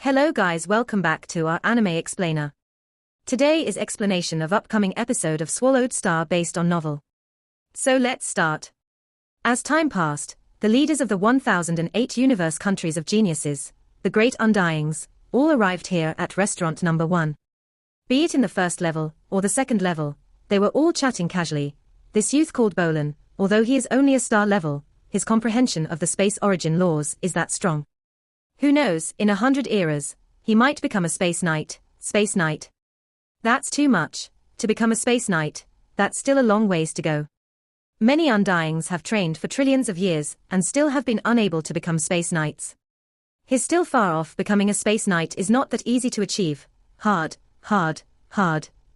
Hello guys, welcome back to our Anime Explainer. Today is explanation of upcoming episode of Swallowed Star based on novel. So let's start. As time passed, the leaders of the 1008 universe countries of geniuses, the Great Undyings, all arrived here at restaurant number 1. Be it in the first level, or the second level, they were all chatting casually. This youth called Bolan, although he is only a star level, his comprehension of the space origin laws is that strong. Who knows, in 100 eras, he might become a space knight. Space knight. That's too much. To become a space knight, that's still a long ways to go. Many Undyings have trained for trillions of years and still have been unable to become space knights. His still far off becoming a space knight is not that easy to achieve. Hard.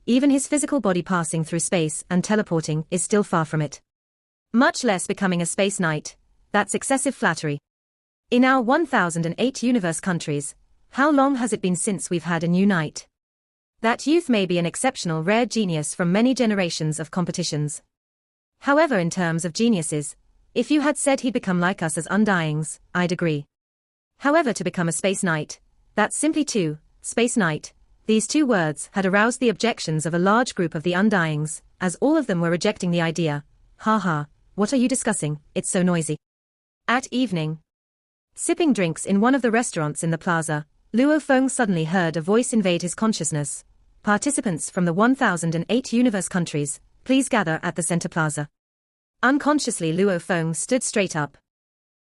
Even his physical body passing through space and teleporting is still far from it. Much less becoming a space knight. That's excessive flattery. In our 1008 universe countries, how long has it been since we've had a new knight? That youth may be an exceptional rare genius from many generations of competitions. However, in terms of geniuses, if you had said he'd become like us as Undyings, I'd agree. However, to become a space knight, that's simply too, space knight, these two words had aroused the objections of a large group of the Undyings, as all of them were rejecting the idea. Haha, what are you discussing, it's so noisy. At evening, sipping drinks in one of the restaurants in the plaza, Luo Feng suddenly heard a voice invade his consciousness. Participants from the 1008 universe countries, please gather at the center plaza. Unconsciously Luo Feng stood straight up.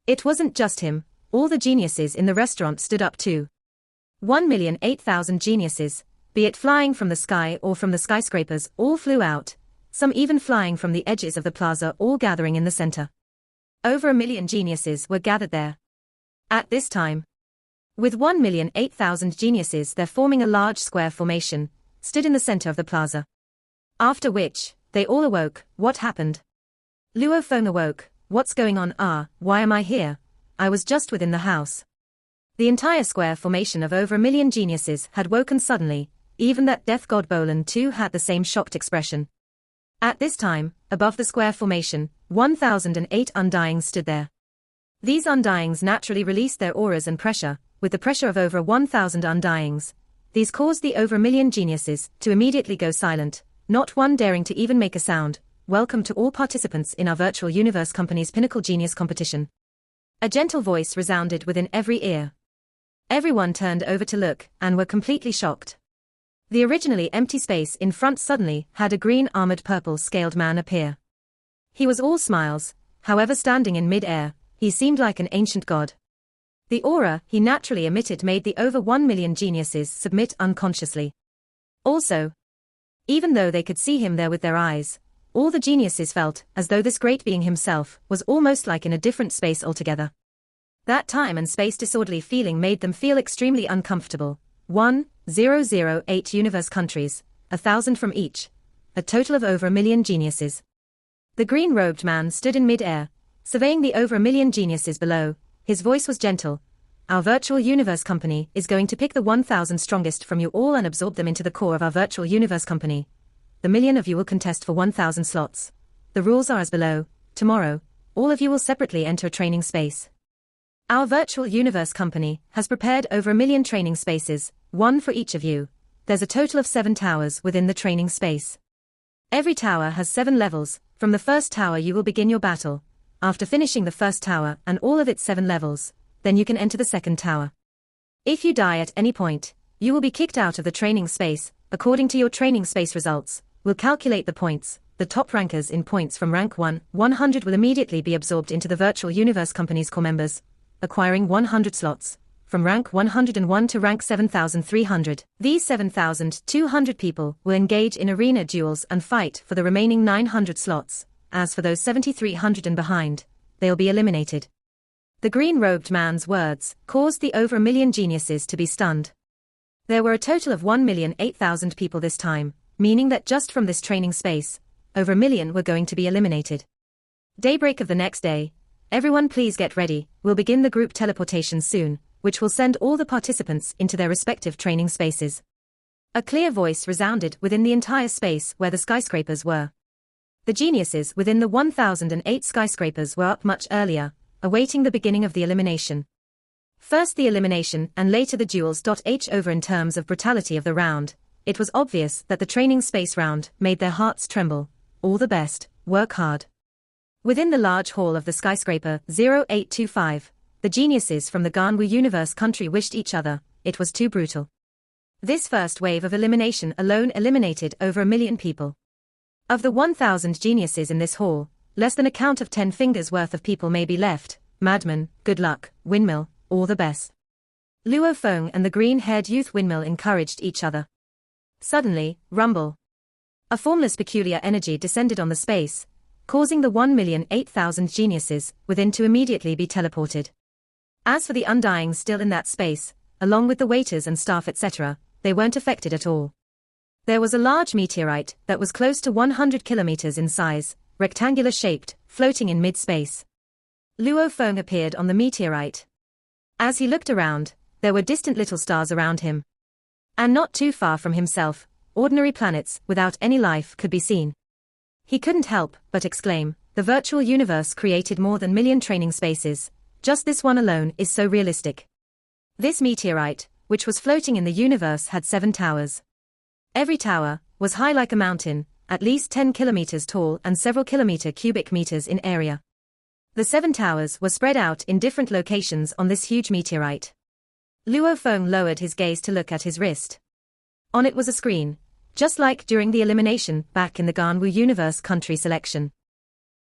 It wasn't just him, all the geniuses in the restaurant stood up too. 1,008,000 geniuses, be it flying from the sky or from the skyscrapers, all flew out, some even flying from the edges of the plaza, all gathering in the center. Over 1 million geniuses were gathered there. At this time, with 1,008,000 geniuses there forming a large square formation, stood in the center of the plaza. After which, they all awoke. What happened? Luo Feng awoke. What's going on? Why am I here? I was just within the house. The entire square formation of over 1 million geniuses had woken suddenly, even that death god Bolan too had the same shocked expression. At this time, above the square formation, 1008 Undyings stood there. These Undyings naturally released their auras and pressure, with the pressure of over 1,000 Undyings. These caused the over 1 million geniuses to immediately go silent, not one daring to even make a sound. Welcome to all participants in our virtual universe company's Pinnacle Genius competition. A gentle voice resounded within every ear. Everyone turned over to look, and were completely shocked. The originally empty space in front suddenly had a green armored purple scaled man appear. He was all smiles, however standing in mid-air, he seemed like an ancient god. The aura he naturally emitted made the over 1 million geniuses submit unconsciously. Also, even though they could see him there with their eyes, all the geniuses felt as though this great being himself was almost like in a different space altogether. That time and space disorderly feeling made them feel extremely uncomfortable. 1008 universe countries, 1,000 from each, a total of over 1 million geniuses. The green-robed man stood in mid-air, surveying the over 1 million geniuses below. His voice was gentle. Our virtual universe company is going to pick the 1,000 strongest from you all and absorb them into the core of our virtual universe company. The 1,000,000 of you will contest for 1,000 slots. The rules are as below. Tomorrow, all of you will separately enter a training space. Our virtual universe company has prepared over 1 million training spaces, one for each of you. There's a total of 7 towers within the training space. Every tower has 7 levels. From the first tower you will begin your battle. After finishing the first tower and all of its 7 levels, then you can enter the second tower. If you die at any point, you will be kicked out of the training space. According to your training space results, we'll calculate the points. The top rankers in points from rank 100 will immediately be absorbed into the virtual universe company's core members, acquiring 100 slots. From rank 101 to rank 7,300, these 7,200 people will engage in arena duels and fight for the remaining 900 slots. As for those 7,300 and behind, they'll be eliminated. The green-robed man's words caused the over 1 million geniuses to be stunned. There were a total of 1,008,000 people this time, meaning that just from this training space, over 1 million were going to be eliminated. Daybreak of the next day, everyone please get ready, we'll begin the group teleportation soon, which will send all the participants into their respective training spaces. A clear voice resounded within the entire space where the skyscrapers were. The geniuses within the 1008 skyscrapers were up much earlier, awaiting the beginning of the elimination. First the elimination and later the duels. Over in terms of brutality of the round, it was obvious that the training space round made their hearts tremble. All the best, work hard. Within the large hall of the skyscraper 0825, the geniuses from the Ganwu universe country wished each other, it was too brutal. This first wave of elimination alone eliminated over 1 million people. Of the 1,000 geniuses in this hall, less than a count of 10 fingers worth of people may be left. Madman, good luck, Windmill, all the best. Luo Feng and the green-haired youth Windmill encouraged each other. Suddenly, rumble. A formless peculiar energy descended on the space, causing the 1,008,000 geniuses within to immediately be teleported. As for the Undyings still in that space, along with the waiters and staff etc., they weren't affected at all. There was a large meteorite that was close to 100 kilometers in size, rectangular shaped, floating in mid-space. Luo Feng appeared on the meteorite. As he looked around, there were distant little stars around him. And not too far from himself, ordinary planets without any life could be seen. He couldn't help but exclaim, the virtual universe created more than 1 million training spaces, just this one alone is so realistic. This meteorite, which was floating in the universe, had 7 towers. Every tower was high like a mountain, at least 10 kilometers tall and several cubic meters in area. The 7 towers were spread out in different locations on this huge meteorite. Luo Feng lowered his gaze to look at his wrist. On it was a screen, just like during the elimination back in the Ganwu Universe country selection.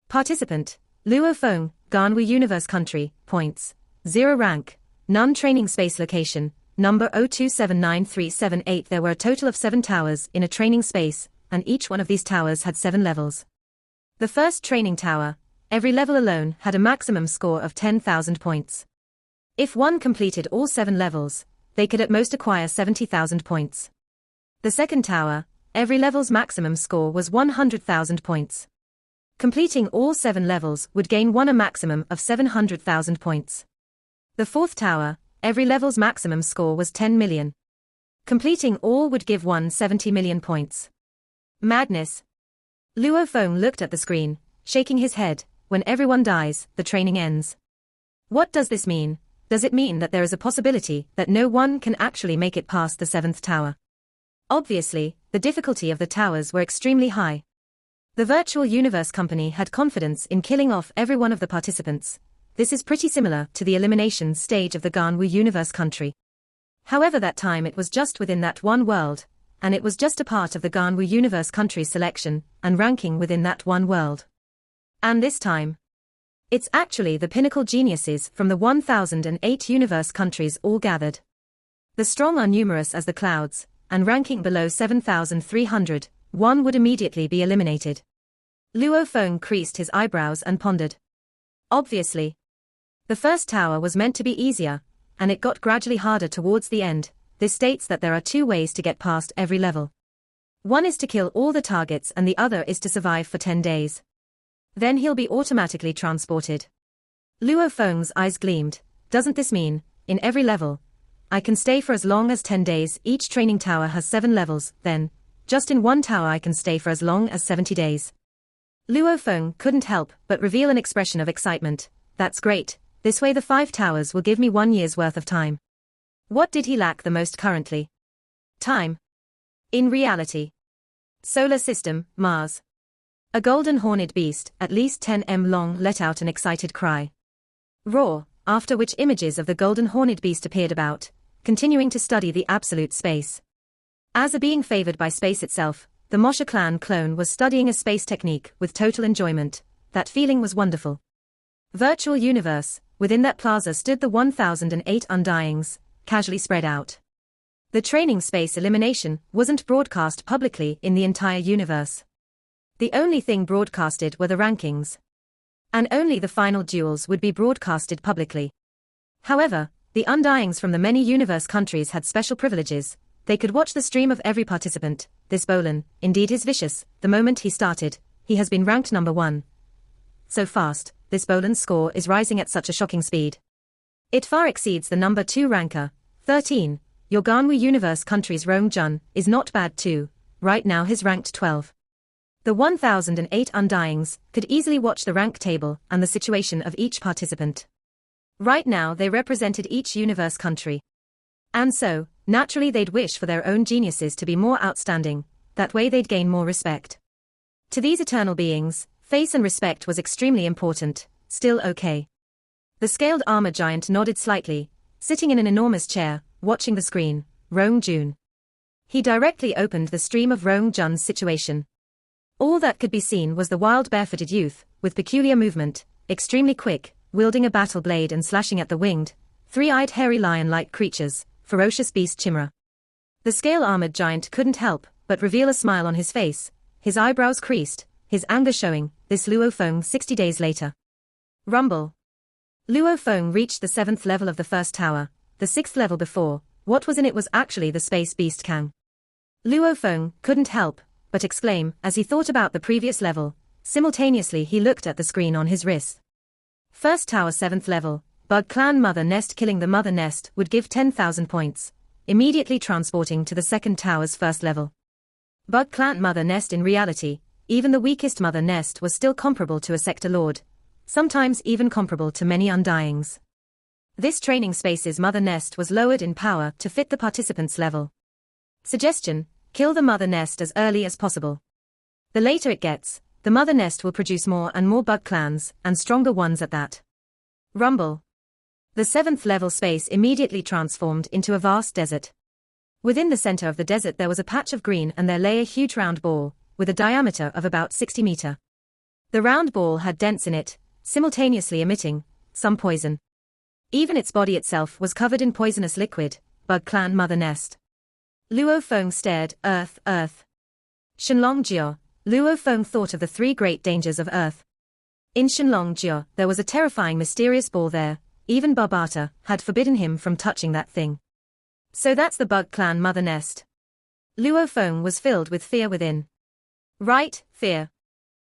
Participant, Luo Feng, Ganwu Universe country, points, 0 rank, none training space location, number 0279378. There were a total of 7 towers in a training space, and each one of these towers had 7 levels. The first training tower, every level alone had a maximum score of 10,000 points. If one completed all 7 levels, they could at most acquire 70,000 points. The second tower, every level's maximum score was 100,000 points. Completing all 7 levels would gain one a maximum of 700,000 points. The fourth tower, every level's maximum score was 10 million. Completing all would give one 70 million points. Madness. Luo Feng looked at the screen, shaking his head. When everyone dies, the training ends. What does this mean? Does it mean that there is a possibility that no one can actually make it past the 7th tower? Obviously, the difficulty of the towers were extremely high. The virtual universe company had confidence in killing off every one of the participants. This is pretty similar to the elimination stage of the Ganwu universe country. However, that time it was just within that one world, and it was just a part of the Ganwu universe country selection and ranking within that one world. And this time, it's actually the pinnacle geniuses from the 1008 universe countries all gathered. The strong are numerous as the clouds, and ranking below 7,300, one would immediately be eliminated. Luo Feng creased his eyebrows and pondered. Obviously, the first tower was meant to be easier, and it got gradually harder towards the end. This states that there are 2 ways to get past every level. One is to kill all the targets and the other is to survive for 10 days. Then he'll be automatically transported. Luo Feng's eyes gleamed. Doesn't this mean, in every level, I can stay for as long as 10 days? Each training tower has 7 levels, then, just in one tower I can stay for as long as 70 days. Luo Feng couldn't help but reveal an expression of excitement. That's great, this way the 5 towers will give me 1 year's worth of time. What did he lack the most currently? Time. In reality. Solar system, Mars. A golden horned beast, at least 10 m long, let out an excited cry. Roar, after which images of the golden horned beast appeared about, continuing to study the absolute space. As a being favored by space itself, the Mosha clan clone was studying a space technique with total enjoyment. That feeling was wonderful. Virtual universe, within that plaza stood the 1008 Undyings, casually spread out. The training space elimination wasn't broadcast publicly in the entire universe. The only thing broadcasted were the rankings. And only the final duels would be broadcasted publicly. However, the Undyings from the many universe countries had special privileges. They could watch the stream of every participant. This Bolin, indeed is vicious. The moment he started, he has been ranked number 1. So fast, this Bolin's score is rising at such a shocking speed. It far exceeds the number 2 ranker, 13. Your Ganwu universe country's Rong Jun is not bad too. Right now he's ranked 12. The 1008 Undyings could easily watch the rank table and the situation of each participant. Right now they represented each universe country. And so, naturally they'd wish for their own geniuses to be more outstanding, that way they'd gain more respect. To these eternal beings, face and respect was extremely important, still okay. The scaled armor giant nodded slightly, sitting in an enormous chair, watching the screen, Rong Jun. He directly opened the stream of Rong Jun's situation. All that could be seen was the wild barefooted youth, with peculiar movement, extremely quick, wielding a battle blade and slashing at the winged, three-eyed hairy lion-like creatures, ferocious beast Chimera. The scale-armored giant couldn't help but reveal a smile on his face, his eyebrows creased, his anger showing, this Luo Feng 60 days later. Rumble. Luo Feng reached the 7th level of the first tower, the 6th level before, what was in it was actually the space beast Kang. Luo Feng couldn't help but exclaim as he thought about the previous level, simultaneously he looked at the screen on his wrist. First tower 7th level, Bug Clan Mother Nest killing the Mother Nest would give 10,000 points, immediately transporting to the second tower's first level. Bug Clan Mother Nest in reality, even the weakest Mother Nest was still comparable to a Sector Lord, sometimes even comparable to many Undyings. This training space's Mother Nest was lowered in power to fit the participants' level. Suggestion: kill the Mother Nest as early as possible. The later it gets, the Mother Nest will produce more and more Bug Clans, and stronger ones at that. Rumble. The 7th level space immediately transformed into a vast desert. Within the center of the desert there was a patch of green and there lay a huge round ball, with a diameter of about 60 meters. The round ball had dents in it, simultaneously emitting some poison. Even its body itself was covered in poisonous liquid. Bug Clan Mother Nest. Luo Feng stared. Earth, Earth. Shenlong Jia. Luo Feng thought of the 3 great dangers of Earth. In Shenlong Jia, there was a terrifying mysterious ball there, even Barbata had forbidden him from touching that thing. So that's the Bug Clan Mother Nest. Luo Feng was filled with fear within. Right, fear.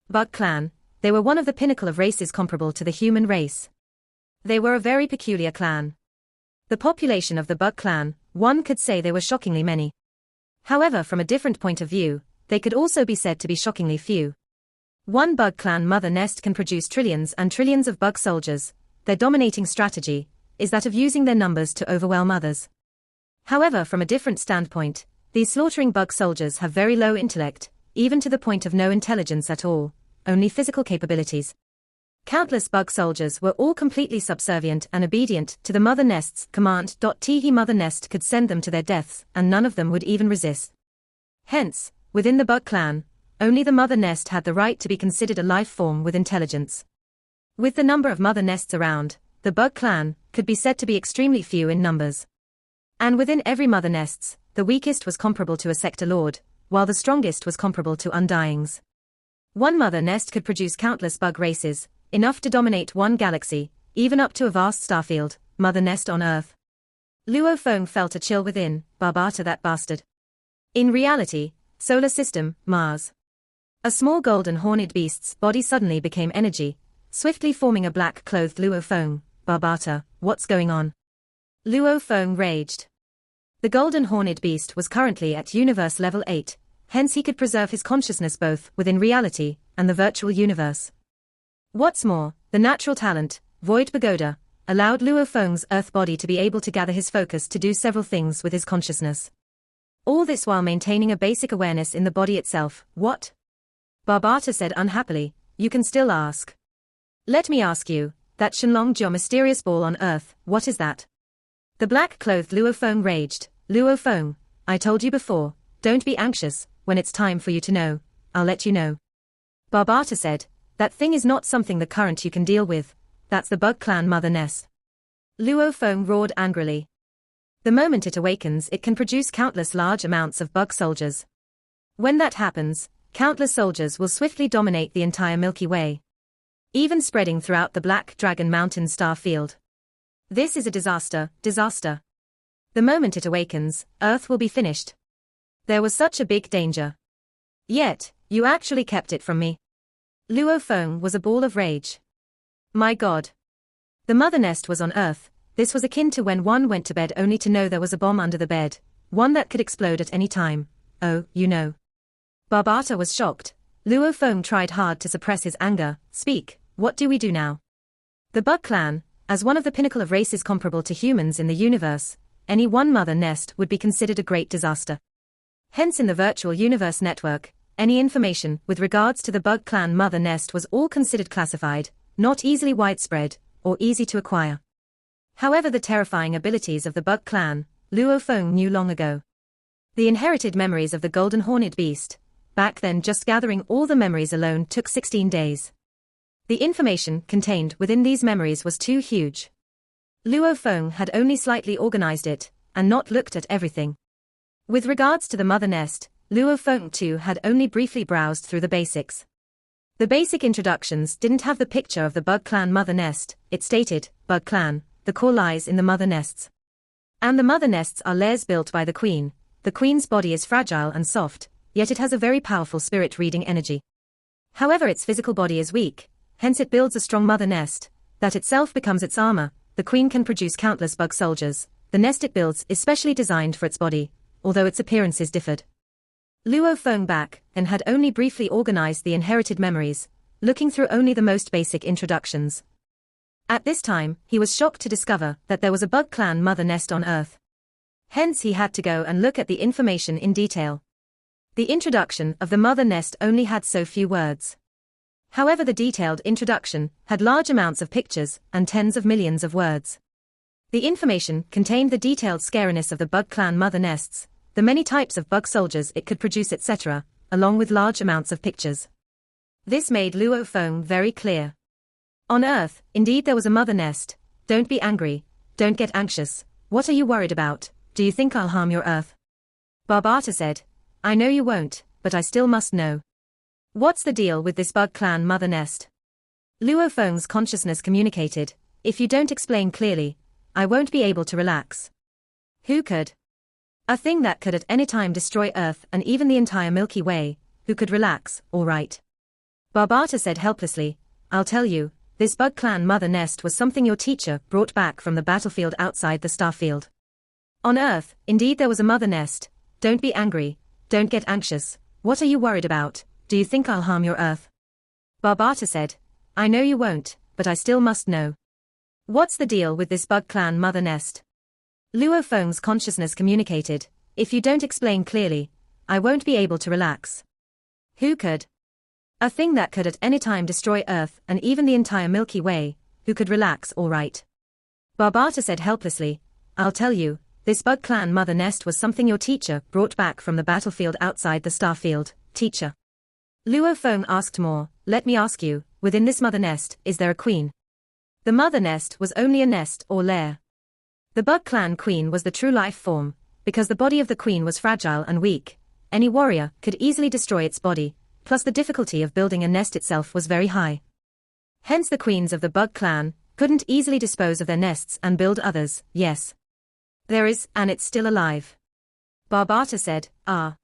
Bug Clan, they were one of the pinnacle of races comparable to the human race. They were a very peculiar clan. The population of the Bug Clan, one could say they were shockingly many. However, from a different point of view, they could also be said to be shockingly few. One Bug Clan Mother Nest can produce trillions and trillions of bug soldiers. Their dominating strategy is that of using their numbers to overwhelm others. However, from a different standpoint, these slaughtering bug soldiers have very low intellect, even to the point of no intelligence at all, only physical capabilities. Countless bug soldiers were all completely subservient and obedient to the Mother Nest's command. The Mother Nest could send them to their deaths and none of them would even resist. Hence, within the Bug Clan, only the Mother Nest had the right to be considered a life form with intelligence. With the number of Mother Nests around, the Bug Clan could be said to be extremely few in numbers. And within every Mother Nests, the weakest was comparable to a Sector Lord, while the strongest was comparable to Undyings. One Mother Nest could produce countless bug races, enough to dominate one galaxy, even up to a vast starfield, Mother Nest on Earth. Luo Feng felt a chill within. Barbata, that bastard. In reality, solar system, Mars. A small golden horned beast's body suddenly became energy, swiftly forming a black-clothed Luo Feng. Barbata, what's going on? Luo Feng raged. The golden horned beast was currently at universe level 8, hence he could preserve his consciousness both within reality and the virtual universe. What's more, the natural talent, Void Pagoda, allowed Luo Feng's earth body to be able to gather his focus to do several things with his consciousness. All this while maintaining a basic awareness in the body itself. What? Barbata said unhappily. You can still ask. Let me ask you, that Shenlong Jia mysterious ball on Earth, what is that? The black-clothed Luo Feng raged. Luo Feng, I told you before, don't be anxious, when it's time for you to know, I'll let you know. Barbata said, that thing is not something the current you can deal with, that's the Bug Clan Mother Nest. Luo Feng roared angrily. The moment it awakens it can produce countless large amounts of bug soldiers. When that happens, countless soldiers will swiftly dominate the entire Milky Way, even spreading throughout the Black Dragon Mountain star field. This is a disaster, disaster. The moment it awakens, Earth will be finished. There was such a big danger. Yet, you actually kept it from me. Luo Feng was a ball of rage. My God. The Mother Nest was on Earth. This was akin to when one went to bed only to know there was a bomb under the bed, one that could explode at any time. Oh, you know. Barbata was shocked. Luo Feng tried hard to suppress his anger. Speak, what do we do now? The Bug Clan, As one of the pinnacle of races comparable to humans in the universe, any one mother nest would be considered a great disaster. Hence in the virtual universe network, any information with regards to the bug clan mother nest was all considered classified, not easily widespread, or easy to acquire. However, the terrifying abilities of the bug clan, Luo Feng knew long ago. The inherited memories of the golden horned beast, back then just gathering all the memories alone took 16 days. The information contained within these memories was too huge. Luo Feng had only slightly organized it, and not looked at everything. With regards to the mother nest, Luo Feng too had only briefly browsed through the basics. The basic introductions didn't have the picture of the bug clan mother nest. It stated, bug clan, the core lies in the mother nests. And the mother nests are layers built by the queen. The queen's body is fragile and soft, yet it has a very powerful spirit-reading energy. However, its physical body is weak, hence it builds a strong mother nest, that itself becomes its armor. The queen can produce countless bug soldiers. The nest it builds is specially designed for its body, although its appearances differed. Luo Feng back and had only briefly organized the inherited memories, looking through only the most basic introductions. At this time, he was shocked to discover that there was a bug clan mother nest on Earth. Hence he had to go and look at the information in detail. The introduction of the mother nest only had so few words. However, the detailed introduction had large amounts of pictures and tens of millions of words. The information contained the detailed scariness of the bug clan mother nests, the many types of bug soldiers it could produce, etc., along with large amounts of pictures. This made Luo Feng very clear. On Earth, indeed there was a mother nest. Don't be angry, don't get anxious. What are you worried about? Do you think I'll harm your Earth? Barbata said, I know you won't, but I still must know. What's the deal with this bug clan mother nest? Luo Feng's consciousness communicated, if you don't explain clearly, I won't be able to relax. Who could? A thing that could at any time destroy Earth and even the entire Milky Way. Who could relax, all right? Barbata said helplessly, I'll tell you, this bug clan mother nest was something your teacher brought back from the battlefield outside the starfield. On Earth, indeed there was a mother nest. Don't be angry, don't get anxious. What are you worried about? Do you think I'll harm your Earth? Barbata said, I know you won't, but I still must know. What's the deal with this bug clan mother nest? Luo Feng's consciousness communicated, if you don't explain clearly, I won't be able to relax. Who could? A thing that could at any time destroy Earth and even the entire Milky Way. Who could relax, all right? Barbata said helplessly, I'll tell you, this bug clan mother nest was something your teacher brought back from the battlefield outside the starfield. Teacher. Luo Feng asked more, let me ask you, within this mother nest, is there a queen? The mother nest was only a nest or lair. The bug clan queen was the true life form, because the body of the queen was fragile and weak. Any warrior could easily destroy its body, plus the difficulty of building a nest itself was very high. Hence the queens of the bug clan couldn't easily dispose of their nests and build others. Yes. There is, and it's still alive. Barbata said, ah.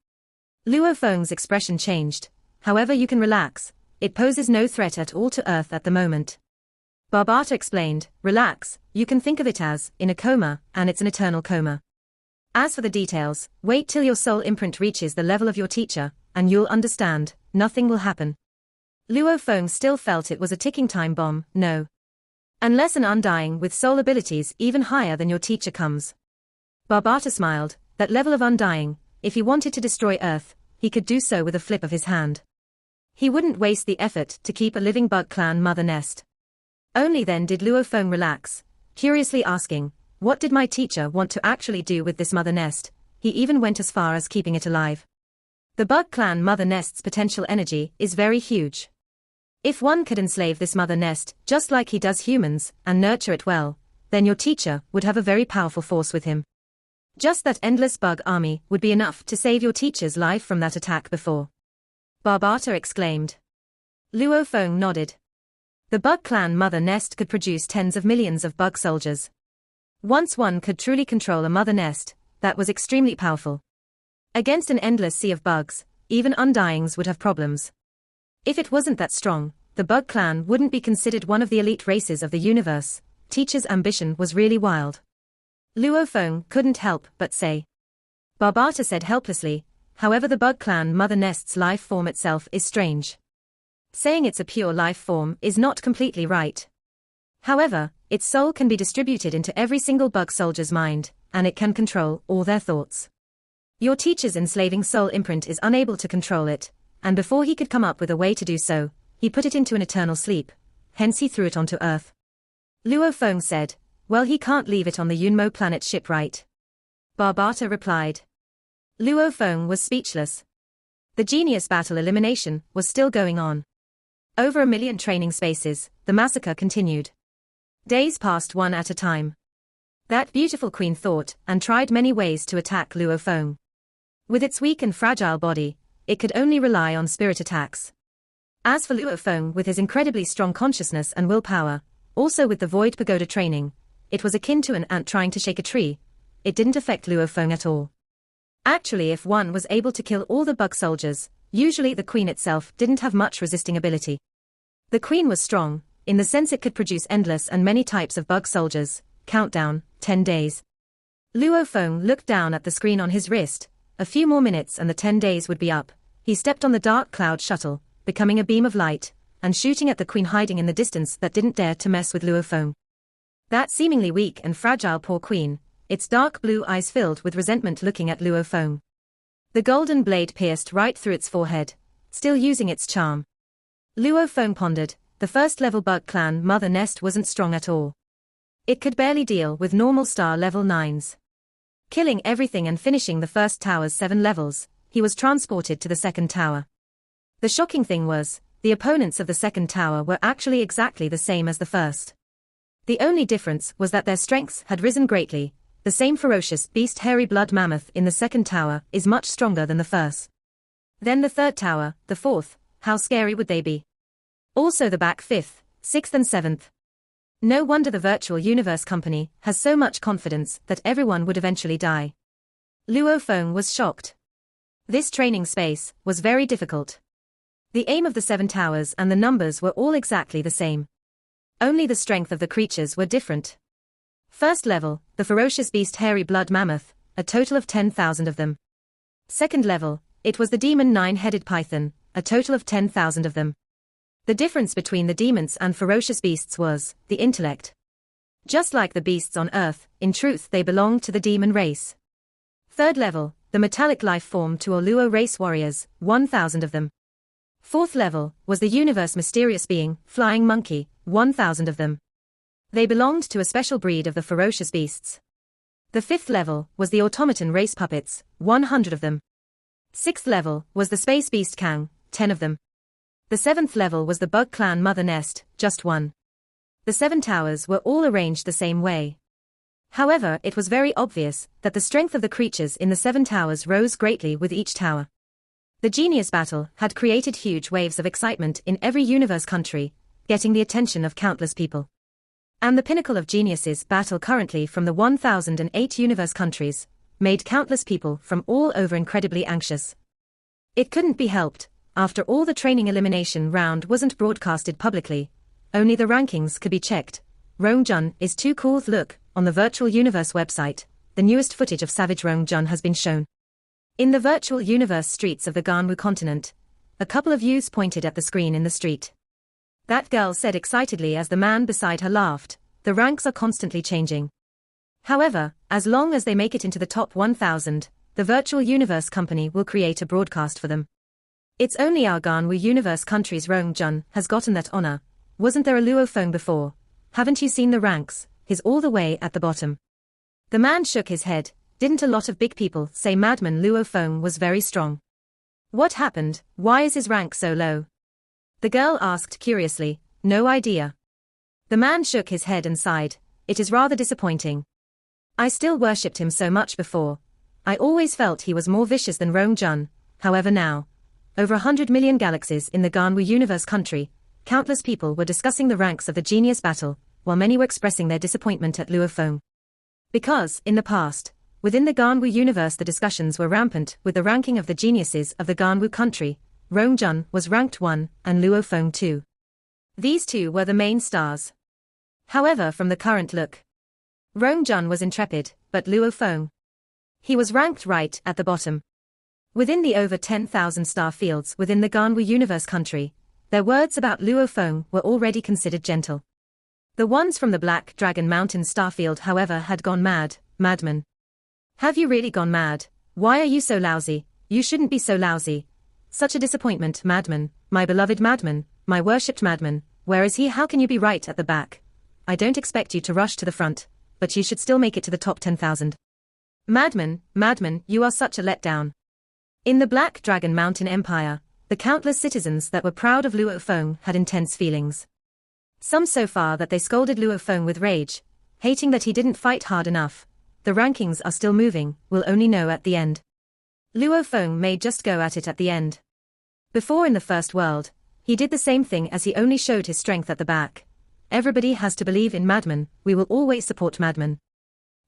Luo Feng's expression changed. However, you can relax. It poses no threat at all to Earth at the moment. Barbata explained, relax, you can think of it as, in a coma, and it's an eternal coma. As for the details, wait till your soul imprint reaches the level of your teacher, and you'll understand, nothing will happen. Luo Feng still felt it was a ticking time bomb, no. Unless an undying with soul abilities even higher than your teacher comes. Barbata smiled, that level of undying, if he wanted to destroy Earth, he could do so with a flip of his hand. He wouldn't waste the effort to keep a living bug clan mother nest. Only then did Luo Feng relax, curiously asking, what did my teacher want to actually do with this mother nest? He even went as far as keeping it alive. The bug clan mother nest's potential energy is very huge. If one could enslave this mother nest just like he does humans and nurture it well, then your teacher would have a very powerful force with him. Just that endless bug army would be enough to save your teacher's life from that attack before. Barbata exclaimed. Luo Feng nodded. The bug clan mother nest could produce tens of millions of bug soldiers. Once one could truly control a mother nest, that was extremely powerful. Against an endless sea of bugs, even undyings would have problems. If it wasn't that strong, the bug clan wouldn't be considered one of the elite races of the universe. Teacher's ambition was really wild. Luo Feng couldn't help but say. Barbata said helplessly, however the bug clan mother nest's life form itself is strange. Saying it's a pure life form is not completely right. However, its soul can be distributed into every single bug soldier's mind, and it can control all their thoughts. Your teacher's enslaving soul imprint is unable to control it, and before he could come up with a way to do so, he put it into an eternal sleep, hence he threw it onto Earth. Luo Feng said, well, he can't leave it on the Yunmo planet ship, right? Barbata replied. Luo Feng was speechless. The genius battle elimination was still going on. Over 1 million training spaces, the massacre continued. Days passed one at a time. That beautiful queen thought and tried many ways to attack Luo Feng. With its weak and fragile body, it could only rely on spirit attacks. As for Luo Feng, with his incredibly strong consciousness and willpower, also with the Void Pagoda training, it was akin to an ant trying to shake a tree. It didn't affect Luo Feng at all. Actually, if one was able to kill all the bug soldiers, usually the queen itself didn't have much resisting ability. The queen was strong, in the sense it could produce endless and many types of bug soldiers. Countdown, 10 days. Luo Feng looked down at the screen on his wrist. A few more minutes and the 10 days would be up. He stepped on the dark cloud shuttle, becoming a beam of light, and shooting at the queen hiding in the distance that didn't dare to mess with Luo Feng. That seemingly weak and fragile poor queen, its dark blue eyes filled with resentment looking at Luo Feng. The golden blade pierced right through its forehead, still using its charm. Luo Feng pondered, the first-level bug clan mother nest wasn't strong at all. It could barely deal with normal star level 9s. Killing everything and finishing the first tower's 7 levels, he was transported to the second tower. The shocking thing was, the opponents of the second tower were actually exactly the same as the first. The only difference was that their strengths had risen greatly. The same ferocious beast hairy blood mammoth in the second tower is much stronger than the first. Then the third tower, the fourth, how scary would they be? Also the back 5th, 6th and 7th. No wonder the Virtual Universe Company has so much confidence that everyone would eventually die. Luo Feng was shocked. This training space was very difficult. The aim of the 7 towers and the numbers were all exactly the same. Only the strength of the creatures were different. First level, the ferocious beast hairy blood mammoth, a total of 10,000 of them. Second level, it was the demon 9-headed python, a total of 10,000 of them. The difference between the demons and ferocious beasts was the intellect. Just like the beasts on Earth, in truth they belonged to the demon race. Third level, the metallic life form to Luo race warriors, 1,000 of them. Fourth level, was the universe mysterious being, flying monkey, 1,000 of them. They belonged to a special breed of the ferocious beasts. The 5th level, was the automaton race puppets, 100 of them. 6th level, was the space beast Kang, 10 of them. The 7th level was the bug clan mother nest, just 1. The 7 towers were all arranged the same way. However, it was very obvious that the strength of the creatures in the 7 towers rose greatly with each tower. The genius battle had created huge waves of excitement in every universe country, getting the attention of countless people. And the pinnacle of geniuses battle currently from the 1008 universe countries, made countless people from all over incredibly anxious. It couldn't be helped, after all the training elimination round wasn't broadcasted publicly, only the rankings could be checked. Rongjun is too cool. Look, on the Virtual Universe website, the newest footage of Savage Rongjun has been shown. In the virtual universe streets of the Ganwu continent, a couple of youths pointed at the screen in the street. That girl said excitedly as the man beside her laughed, the ranks are constantly changing. However, as long as they make it into the top 1,000, the Virtual Universe Company will create a broadcast for them. It's only our Ganwu Universe country's Rongjun has gotten that honor. Wasn't there a Luo Feng before? Haven't you seen the ranks? He's all the way at the bottom. The man shook his head. Didn't a lot of big people say Madman Luo Feng was very strong? What happened? Why is his rank so low? The girl asked curiously. No idea. The man shook his head and sighed. It is rather disappointing. I still worshipped him so much before. I always felt he was more vicious than Rongjun. However now, over 100 million galaxies in the Ganwu Universe country, countless people were discussing the ranks of the genius battle, while many were expressing their disappointment at Luo Feng. Because, in the past, within the Ganwu universe the discussions were rampant with the ranking of the geniuses of the Ganwu country. Rongjun was ranked 1, and Luo Feng 2. These two were the main stars. However, from the current look, Rongjun was intrepid, but Luo Feng, he was ranked right at the bottom. Within the over 10,000 star fields within the Ganwu universe country, their words about Luo Feng were already considered gentle. The ones from the Black Dragon Mountain starfield, however, had gone mad. Madman. Have you really gone mad? Why are you so lousy? You shouldn't be so lousy. Such a disappointment, Madman, my beloved Madman, my worshipped Madman. Where is he? How can you be right at the back? I don't expect you to rush to the front, but you should still make it to the top 10,000. Madman, Madman, you are such a letdown. In the Black Dragon Mountain Empire, the countless citizens that were proud of Luo Feng had intense feelings. Some so far that they scolded Luo Feng with rage, hating that he didn't fight hard enough. The rankings are still moving, we'll only know at the end. Luo Feng may just go at it at the end. Before in the first world, he did the same thing as he only showed his strength at the back. Everybody has to believe in Madman, we will always support Madman.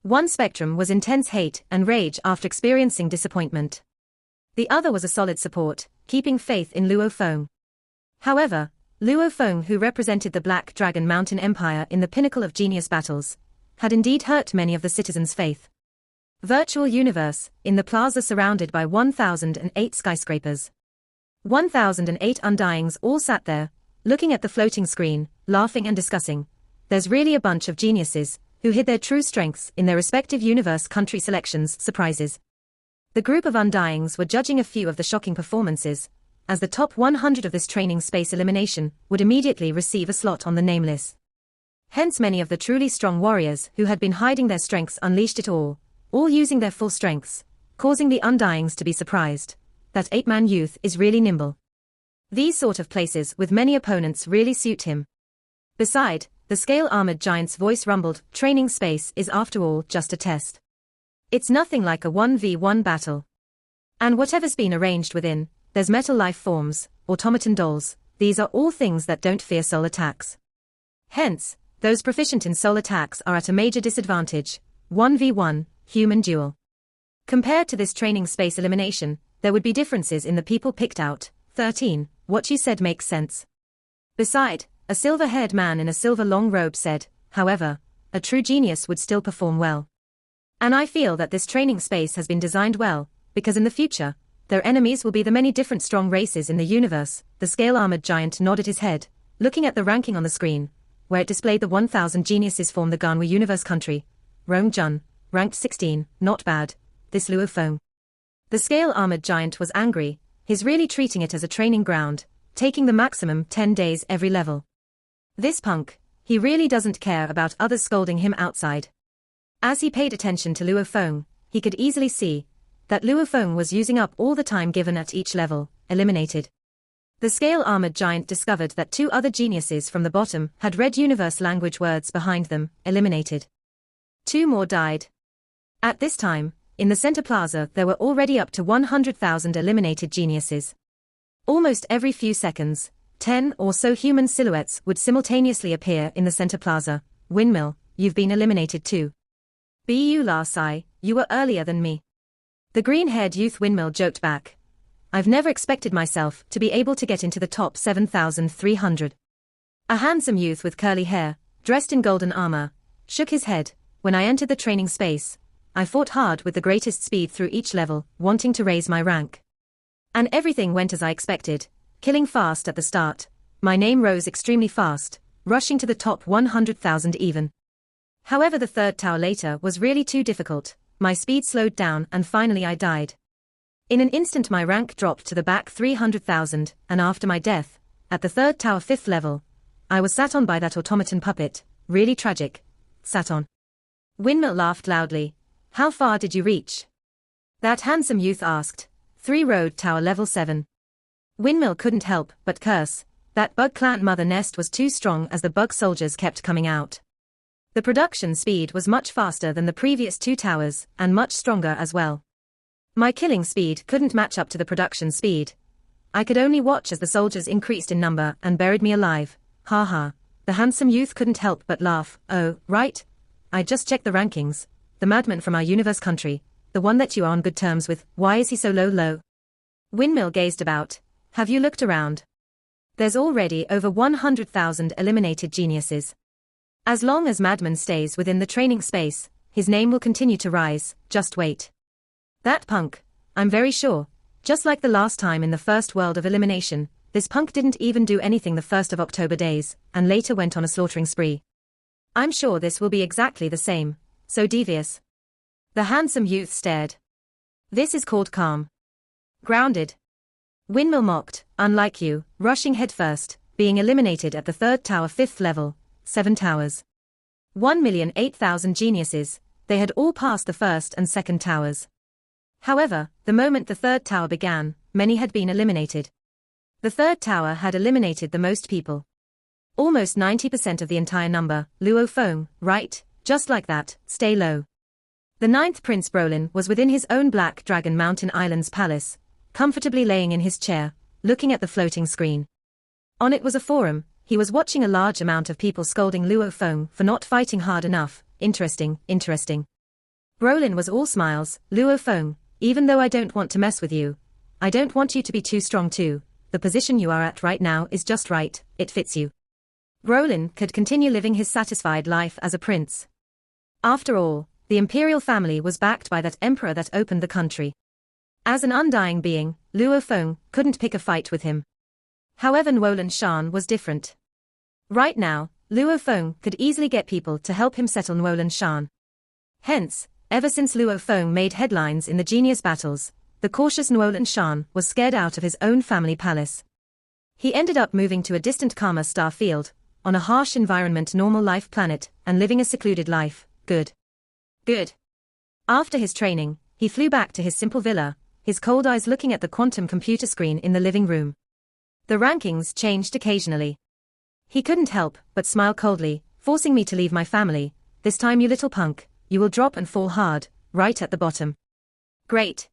One spectrum was intense hate and rage after experiencing disappointment. The other was a solid support, keeping faith in Luo Feng. However, Luo Feng, who represented the Black Dragon Mountain Empire in the pinnacle of genius battles, had indeed hurt many of the citizens' faith. Virtual universe, in the plaza surrounded by 1,008 skyscrapers. 1,008 undyings all sat there, looking at the floating screen, laughing and discussing. There's really a bunch of geniuses, who hid their true strengths in their respective universe country selections surprises. The group of undyings were judging a few of the shocking performances, as the top 100 of this training space elimination would immediately receive a slot on the name list. Hence many of the truly strong warriors who had been hiding their strengths unleashed it all using their full strengths, causing the undyings to be surprised. That 8-man youth is really nimble. These sort of places with many opponents really suit him. Beside, the scale-armored giant's voice rumbled, training space is after all just a test. It's nothing like a 1v1 battle. And whatever's been arranged within, there's metal life forms, automaton dolls, these are all things that don't fear soul attacks. Hence, those proficient in soul attacks are at a major disadvantage. 1v1, human duel. Compared to this training space elimination, there would be differences in the people picked out. 13, what you said makes sense. Beside, a silver-haired man in a silver long robe said, however, a true genius would still perform well. And I feel that this training space has been designed well, because in the future, their enemies will be the many different strong races in the universe. The scale-armored giant nodded his head, looking at the ranking on the screen, where it displayed the 1,000 geniuses form the Ganwu universe country. Rong Jun, ranked 16, not bad. This Luo Feng. The scale-armored giant was angry, he's really treating it as a training ground, taking the maximum 10 days every level. This punk, he really doesn't care about others scolding him outside. As he paid attention to Luo Feng, he could easily see that Luo Feng was using up all the time given at each level, eliminated. The scale-armored giant discovered that 2 other geniuses from the bottom had read universe language words behind them, eliminated. 2 more died. At this time, in the center plaza there were already up to 100,000 eliminated geniuses. Almost every few seconds, 10 or so human silhouettes would simultaneously appear in the center plaza. Windmill, you've been eliminated too. Bu La Sai, you were earlier than me. The green-haired youth Windmill joked back. I've never expected myself to be able to get into the top 7,300. A handsome youth with curly hair, dressed in golden armor, shook his head. When I entered the training space, I fought hard with the greatest speed through each level, wanting to raise my rank. And everything went as I expected, killing fast at the start. My name rose extremely fast, rushing to the top 100,000 even. However, the third tower later was really too difficult. My speed slowed down and finally I died. In an instant my rank dropped to the back 300,000, and after my death, at the third tower 5th level, I was sat on by that automaton puppet. Really tragic. Sat on. Windmill laughed loudly. How far did you reach? That handsome youth asked. 3 road tower level 7. Windmill couldn't help but curse. That bug clan mother nest was too strong as the bug soldiers kept coming out. The production speed was much faster than the previous 2 towers, and much stronger as well. My killing speed couldn't match up to the production speed. I could only watch as the soldiers increased in number and buried me alive. Ha ha. The handsome youth couldn't help but laugh. Oh, right. I just checked the rankings. The madman from our universe country, the one that you are on good terms with, why is he so low? Windmill gazed about. Have you looked around? There's already over 100,000 eliminated geniuses. As long as Madman stays within the training space, his name will continue to rise, just wait. That punk, I'm very sure, just like the last time in the first world of elimination, this punk didn't even do anything the 1st of October days, and later went on a slaughtering spree. I'm sure this will be exactly the same, so devious. The handsome youth stared. This is called calm. Grounded. Windmill mocked, unlike you, rushing headfirst, being eliminated at the third tower 5th level, 7 towers. 1,008,000 geniuses, they had all passed the first and second towers. However, the moment the third tower began, many had been eliminated. The third tower had eliminated the most people. Almost 90% of the entire number. Luo Feng, right, just like that, stay low. The 9th Prince Brolin was within his own Black Dragon Mountain Islands palace, comfortably laying in his chair, looking at the floating screen. On it was a forum. He was watching a large amount of people scolding Luo Feng for not fighting hard enough. Interesting. Brolin was all smiles. Luo Feng, even though I don't want to mess with you, I don't want you to be too strong too. The position you are at right now is just right, it fits you. Brolin could continue living his satisfied life as a prince. After all, the imperial family was backed by that emperor that opened the country. As an undying being, Luo Feng couldn't pick a fight with him. However, Nuolan Shan was different. Right now, Luo Feng could easily get people to help him settle Nuolan Shan. Hence, ever since Luo Feng made headlines in the genius battles, the cautious Nuolan Shan was scared out of his own family palace. He ended up moving to a distant Karma star field, on a harsh environment normal life planet, and living a secluded life. Good. After his training, he flew back to his simple villa, his cold eyes looking at the quantum computer screen in the living room. The rankings changed occasionally. He couldn't help but smile coldly. Forcing me to leave my family, this time you little punk, you will drop and fall hard, right at the bottom. Great.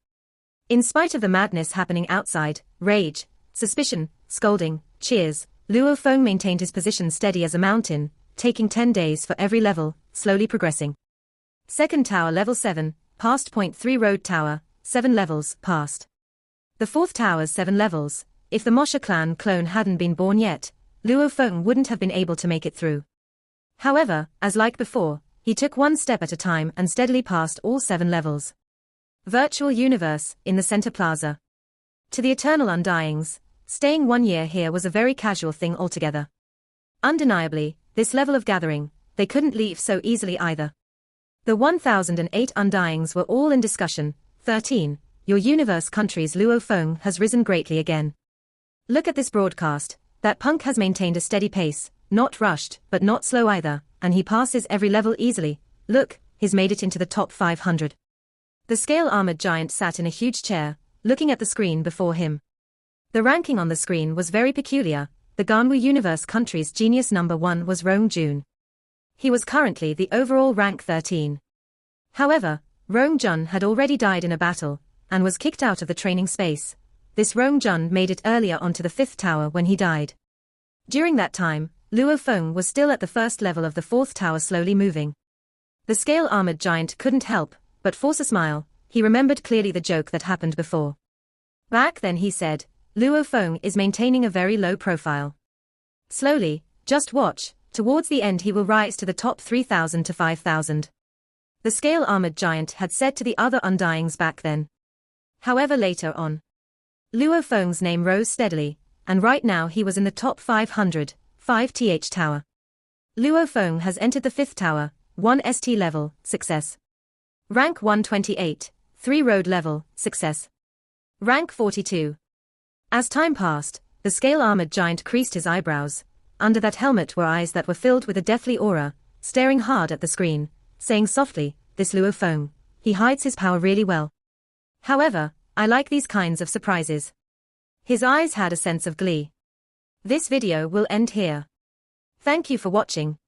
In spite of the madness happening outside, rage, suspicion, scolding, cheers, Luo Feng maintained his position steady as a mountain, taking 10 days for every level, slowly progressing. Second tower level 7, past point 3 road tower, 7 levels, passed. The 4th tower's 7 levels. If the Mosha clan clone hadn't been born yet, Luo Feng wouldn't have been able to make it through. However, as like before, he took one step at a time and steadily passed all 7 levels. Virtual universe, in the center plaza. To the eternal undyings, staying 1 year here was a very casual thing altogether. Undeniably, this level of gathering, they couldn't leave so easily either. The 1008 undyings were all in discussion. 13. Your universe country's Luo Feng has risen greatly again. Look at this broadcast. That punk has maintained a steady pace, not rushed, but not slow either, and he passes every level easily. Look, he's made it into the top 500. The scale-armored giant sat in a huge chair, looking at the screen before him. The ranking on the screen was very peculiar. The Ganwu universe country's genius number 1 was Rong Jun. He was currently the overall rank 13. However, Rong Jun had already died in a battle, and was kicked out of the training space. This Rong Jun made it earlier onto the 5th tower when he died. During that time, Luo Feng was still at the 1st level of the 4th tower, slowly moving. The scale-armored giant couldn't help but force a smile. He remembered clearly the joke that happened before. Back then he said, Luo Feng is maintaining a very low profile. Slowly, just watch, towards the end he will rise to the top 3,000 to 5,000. The scale-armored giant had said to the other undyings back then. However, later on, Luo Feng's name rose steadily, and right now he was in the top 500, 5th tower. Luo Feng has entered the 5th tower, 1 ST level, success. Rank 128, 3 road level, success. Rank 42. As time passed, the scale-armored giant creased his eyebrows. Under that helmet were eyes that were filled with a deathly aura, staring hard at the screen, saying softly, this Luo Feng, he hides his power really well. However, I like these kinds of surprises. His eyes had a sense of glee. This video will end here. Thank you for watching.